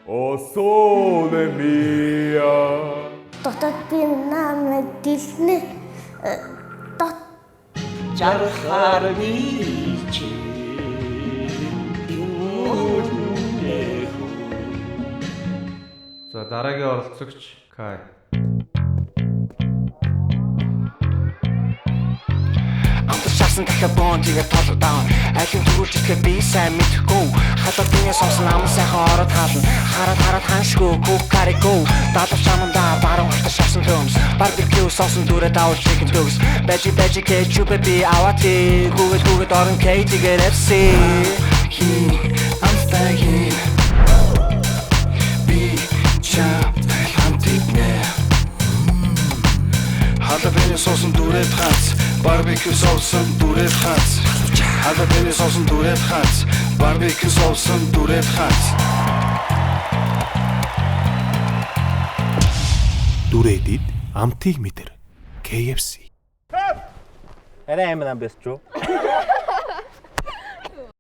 O sole mia. Дотоод би намайг дэлнэ. Жаргахаар би чи. За дараагийн оролцогч Кай. Амтарсан дахиад бонтигээ толгой даун. Алин төрүүлж ирэхэд би сайн мэдхгүй. Хадаад биний сонсон ам сайхан ороод хаална. Хараад ханшгүй кукари го. Даалгавч амандаа баруун хурташ авсан төмс. Барбекю соосон дүрээ даавал chicken tools. Бэжи кетчуп би авати. Гүгэд орон кейтигээр FC. I'm staying. Би чам хантигнэ. Халабэний соосон дүрээ хац. Барбекю соосон дүрээ хац. Халабэний соосон дүрээ хац. Барбекю соосон дүрээ хац. Дүрэдэд амтыг мэдэр KFC. Арай амар ам бэс чүү.